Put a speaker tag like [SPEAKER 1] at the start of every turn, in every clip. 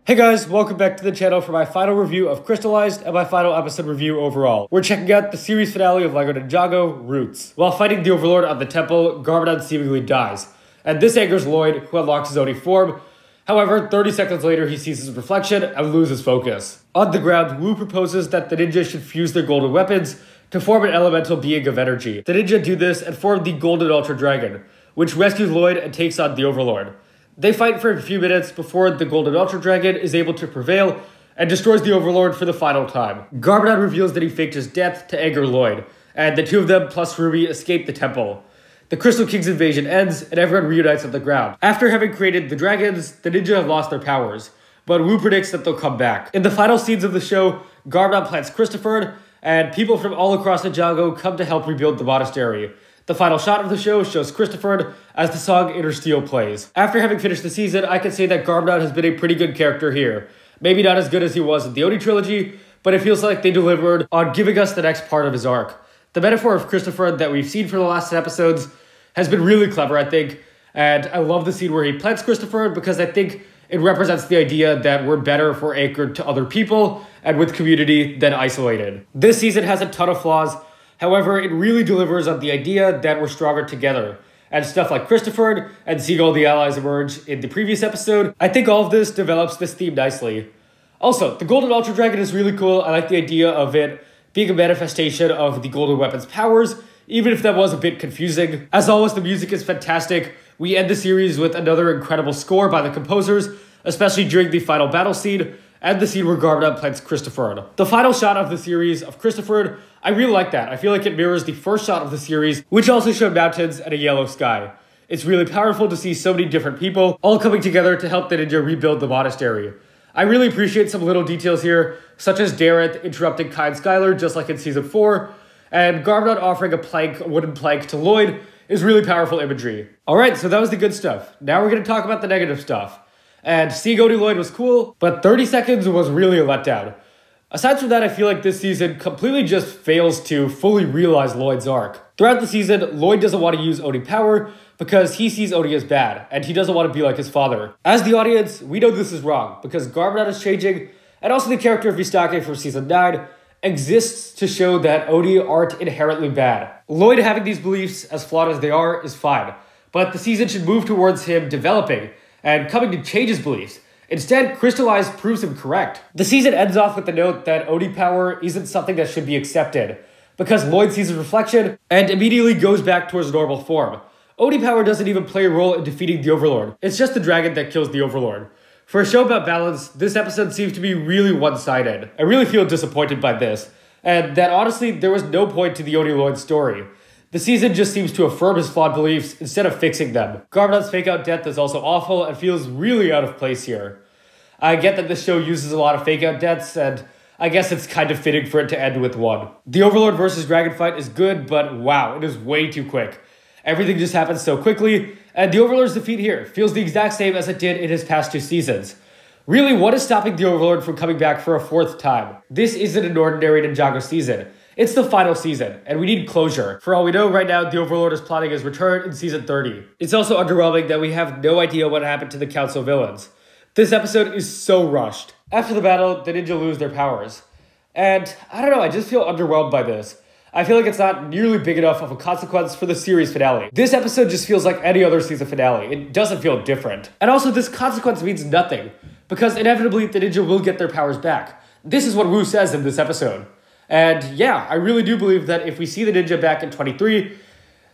[SPEAKER 1] Hey guys, welcome back to the channel for my final review of Crystalized and my final episode review overall. We're checking out the series finale of LEGO Ninjago, Roots. While fighting the Overlord on the temple, Garbanon'S seemingly dies, and this angers Lloyd, who unlocks his Oni form. However, 30 seconds later, he sees his reflection and loses focus. On the ground, Wu proposes that the ninja should fuse their golden weapons to form an elemental being of energy. The ninja do this and form the Golden Ultra Dragon, which rescues Lloyd and takes on the Overlord. They fight for a few minutes before the Golden Ultra Dragon is able to prevail and destroys the Overlord for the final time. Garbanon reveals that he faked his death to anger Lloyd, and the two of them plus Ruby escape the temple. The Crystal King's invasion ends, and everyone reunites on the ground. After having created the dragons, the ninja have lost their powers, but Wu predicts that they'll come back. In the final scenes of the show, Garbanon plants Christopher, and people from all across Ninjago come to help rebuild the monastery. The final shot of the show shows Christopher as the song Inner Steel plays. After having finished the season, I can say that Garbanon has been a pretty good character here. Maybe not as good as he was in the Oni trilogy, but it feels like they delivered on giving us the next part of his arc. The metaphor of Christopher that we've seen for the last episodes has been really clever, I think, and I love the scene where he plants Christopher because I think it represents the idea that we're better if we're anchored to other people and with community than isolated. This season has a ton of flaws. However, it really delivers on the idea that we're stronger together. And stuff like Christopher and seeing all the allies emerge in the previous episode, I think all of this develops this theme nicely. Also, the Golden Ultra Dragon is really cool. I like the idea of it being a manifestation of the Golden Weapon's powers, even if that was a bit confusing. As always, the music is fantastic. We end the series with another incredible score by the composers, especially during the final battle scene, and the scene where Garbanon plants Christopher. The final shot of the series of Christopher, I really like that. I feel like it mirrors the first shot of the series, which also showed mountains and a yellow sky. It's really powerful to see so many different people all coming together to help the ninja rebuild the monastery. I really appreciate some little details here, such as Dareth interrupting Kai and Skylar just like in Season 4, and Garbanon offering a wooden plank to Lloyd is really powerful imagery. Alright, so that was the good stuff. Now we're going to talk about the negative stuff. And seeing Oni Lloyd was cool, but 30 seconds was really a letdown. Aside from that, I feel like this season completely just fails to fully realize Lloyd's arc. Throughout the season, Lloyd doesn't want to use Oni power because he sees Oni as bad, and he doesn't want to be like his father. As the audience, we know this is wrong, because Garbanon is changing, and also the character of Vistake from Season 9 exists to show that Oni aren't inherently bad. Lloyd having these beliefs, as flawed as they are, is fine, but the season should move towards him developing and coming to change his beliefs. Instead, Crystalized proves him correct. The season ends off with the note that Oni power isn't something that should be accepted, because Lloyd sees his reflection and immediately goes back towards normal form. Oni power doesn't even play a role in defeating the Overlord. It's just the dragon that kills the Overlord. For a show about balance, this episode seems to be really one-sided. I really feel disappointed by this, and that honestly, there was no point to the Oni Lloyd story. The season just seems to affirm his flawed beliefs instead of fixing them. Garbanon's fake-out death is also awful and feels really out of place here. I get that this show uses a lot of fake-out deaths, and I guess it's kind of fitting for it to end with one. The Overlord versus Dragon fight is good, but wow, it is way too quick. Everything just happens so quickly, and the Overlord's defeat here feels the exact same as it did in his past two seasons. Really, what is stopping the Overlord from coming back for a fourth time? This isn't an ordinary Ninjago season. It's the final season, and we need closure. For all we know, right now, the Overlord is plotting his return in Season 30. It's also underwhelming that we have no idea what happened to the Council villains. This episode is so rushed. After the battle, the ninja lose their powers. And, I don't know, I just feel underwhelmed by this. I feel like it's not nearly big enough of a consequence for the series finale. This episode just feels like any other season finale. It doesn't feel different. And also, this consequence means nothing, because inevitably, the ninja will get their powers back. This is what Wu says in this episode. And yeah, I really do believe that if we see the ninja back in 23,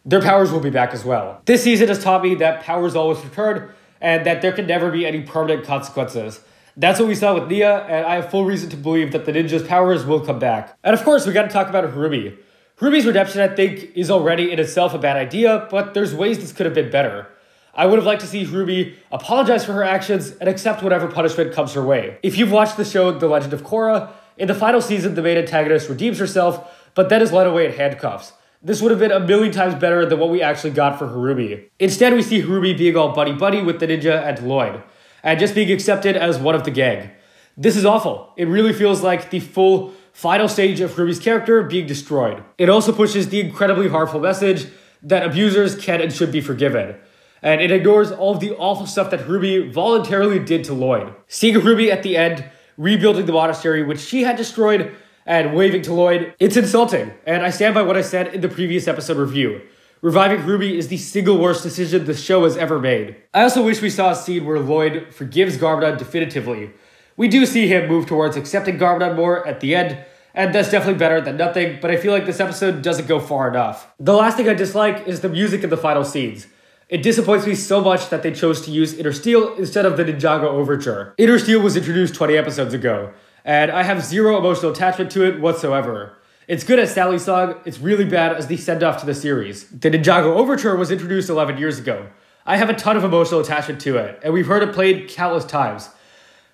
[SPEAKER 1] their powers will be back as well. This season has taught me that powers always return, and that there can never be any permanent consequences. That's what we saw with Nia, and I have full reason to believe that the ninja's powers will come back. And of course, we gotta talk about Harumi. Harumi's redemption, I think, is already in itself a bad idea, but there's ways this could have been better. I would have liked to see Harumi apologize for her actions and accept whatever punishment comes her way. If you've watched the show The Legend of Korra, in the final season, the main antagonist redeems herself, but then is led away in handcuffs. This would have been a million times better than what we actually got for Harumi. Instead, we see Harumi being all buddy-buddy with the ninja and Lloyd, and just being accepted as one of the gang. This is awful. It really feels like the full final stage of Harumi's character being destroyed. It also pushes the incredibly harmful message that abusers can and should be forgiven. and it ignores all of the awful stuff that Ruby voluntarily did to Lloyd. Seeing Ruby at the end rebuilding the monastery which she had destroyed and waving to Lloyd, it's insulting, and I stand by what I said in the previous episode review. Reviving Ruby is the single worst decision the show has ever made. I also wish we saw a scene where Lloyd forgives Garbanon definitively. We do see him move towards accepting Garbanon more at the end, and that's definitely better than nothing, but I feel like this episode doesn't go far enough. The last thing I dislike is the music in the final scenes. It disappoints me so much that they chose to use Inner Steel instead of the Ninjago Overture. Inner Steel was introduced 20 episodes ago, and I have zero emotional attachment to it whatsoever. It's good as Sally's song, it's really bad as the send-off to the series. The Ninjago Overture was introduced 11 years ago. I have a ton of emotional attachment to it, and we've heard it played countless times.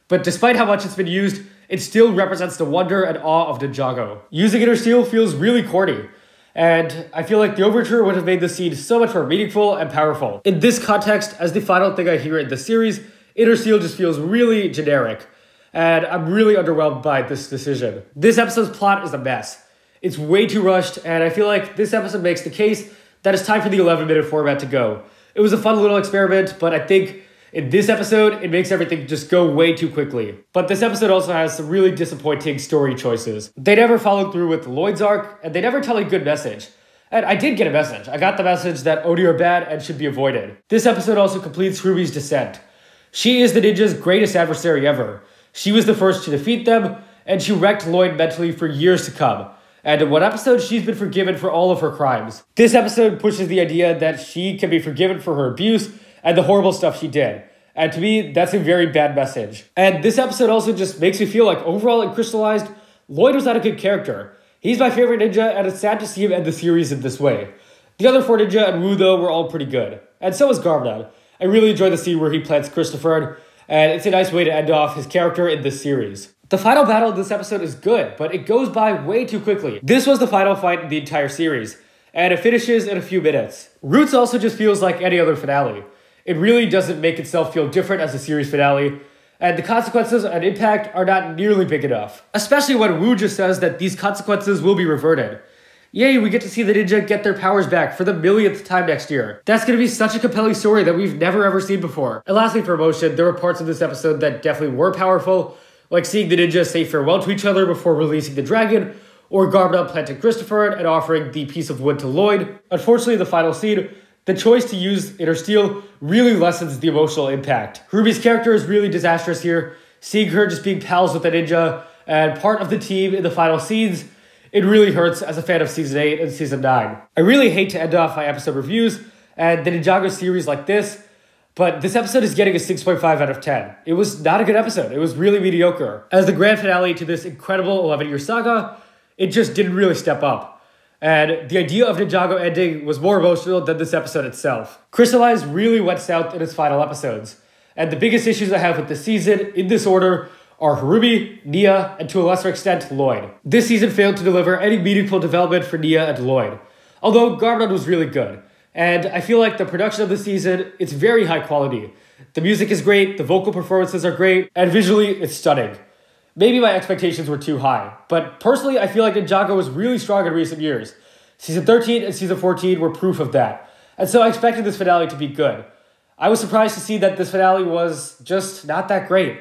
[SPEAKER 1] But despite how much it's been used, it still represents the wonder and awe of Ninjago. Using Inner Steel feels really corny, and I feel like the Overture would have made the scene so much more meaningful and powerful. In this context, as the final thing I hear in the series, Inner Steel just feels really generic, and I'm really underwhelmed by this decision. This episode's plot is a mess. It's way too rushed, and I feel like this episode makes the case that it's time for the 11-minute format to go. It was a fun little experiment, but I think in this episode, it makes everything just go way too quickly. But this episode also has some really disappointing story choices. They never followed through with Lloyd's arc, and they never tell a good message. And I did get a message. I got the message that Oni are bad and should be avoided. This episode also completes Ruby's descent. She is the ninja's greatest adversary ever. She was the first to defeat them, and she wrecked Lloyd mentally for years to come. And in one episode, she's been forgiven for all of her crimes. This episode pushes the idea that she can be forgiven for her abuse and the horrible stuff she did. And to me, that's a very bad message. And this episode also just makes me feel like overall in Crystalized, Lloyd was not a good character. He's my favorite ninja, and it's sad to see him end the series in this way. The other four ninja and Wu, though, were all pretty good. And so was Garbanon. I really enjoy the scene where he plants Christopher, and it's a nice way to end off his character in this series. The final battle of this episode is good, but it goes by way too quickly. This was the final fight in the entire series, and it finishes in a few minutes. Roots also just feels like any other finale. It really doesn't make itself feel different as a series finale, and the consequences and impact are not nearly big enough. Especially when Wu just says that these consequences will be reverted. Yay, we get to see the ninja get their powers back for the millionth time next year. That's gonna be such a compelling story that we've never ever seen before. And lastly, for emotion, there were parts of this episode that definitely were powerful, like seeing the ninja say farewell to each other before releasing the dragon, or Garbanon planting Christopher and offering the piece of wood to Lloyd. Unfortunately, the final scene, the choice to use Inner Steel really lessens the emotional impact. Ruby's character is really disastrous here. Seeing her just being pals with the ninja and part of the team in the final scenes, it really hurts as a fan of Season 8 and Season 9. I really hate to end off my episode reviews and the Ninjago series like this, but this episode is getting a 6.5 out of 10. It was not a good episode. It was really mediocre. As the grand finale to this incredible 11-year saga, it just didn't really step up. And the idea of Ninjago ending was more emotional than this episode itself. Crystalized really went south in its final episodes. And the biggest issues I have with this season, in this order, are Harubi, Nia, and to a lesser extent, Lloyd. This season failed to deliver any meaningful development for Nia and Lloyd. Although Garbanon was really good. And I feel like the production of the season, it's very high quality. The music is great, the vocal performances are great, and visually, it's stunning. Maybe my expectations were too high, but personally, I feel like Ninjago was really strong in recent years. Season 13 and Season 14 were proof of that, and so I expected this finale to be good. I was surprised to see that this finale was just not that great,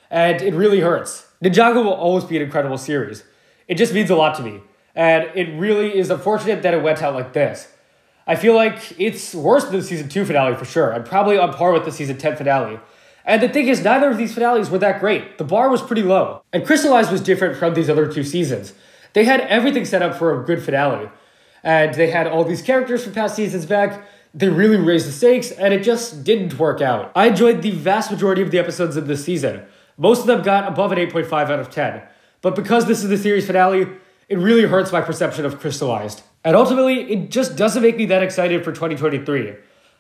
[SPEAKER 1] and it really hurts. Ninjago will always be an incredible series. It just means a lot to me, and it really is unfortunate that it went out like this. I feel like it's worse than the Season 2 finale for sure, and probably on par with the Season 10 finale. And the thing is, neither of these finales were that great. The bar was pretty low. And Crystalized was different from these other two seasons. They had everything set up for a good finale. And they had all these characters from past seasons back. They really raised the stakes, and it just didn't work out. I enjoyed the vast majority of the episodes in this season. Most of them got above an 8.5 out of 10. But because this is the series finale, it really hurts my perception of Crystalized. And ultimately, it just doesn't make me that excited for 2023.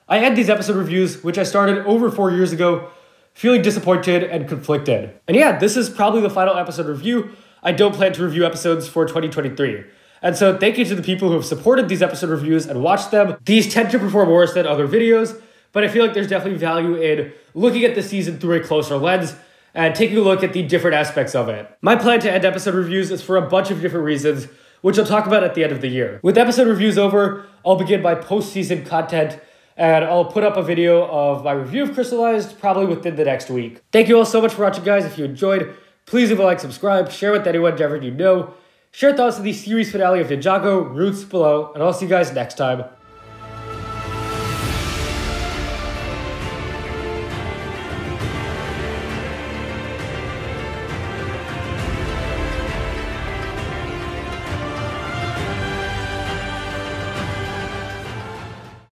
[SPEAKER 1] I end these episode reviews, which I started over 4 years ago, feeling disappointed and conflicted. And yeah, this is probably the final episode review. I don't plan to review episodes for 2023. And so thank you to the people who have supported these episode reviews and watched them. These tend to perform worse than other videos, but I feel like there's definitely value in looking at the season through a closer lens and taking a look at the different aspects of it. My plan to end episode reviews is for a bunch of different reasons, which I'll talk about at the end of the year. With episode reviews over, I'll begin my post-season content, and I'll put up a video of my review of Crystalized probably within the next week. Thank you all so much for watching, guys. If you enjoyed, please leave a like, subscribe, share with anyone ever you know. Share thoughts of the series finale of Ninjago, Roots below, and I'll see you guys next time.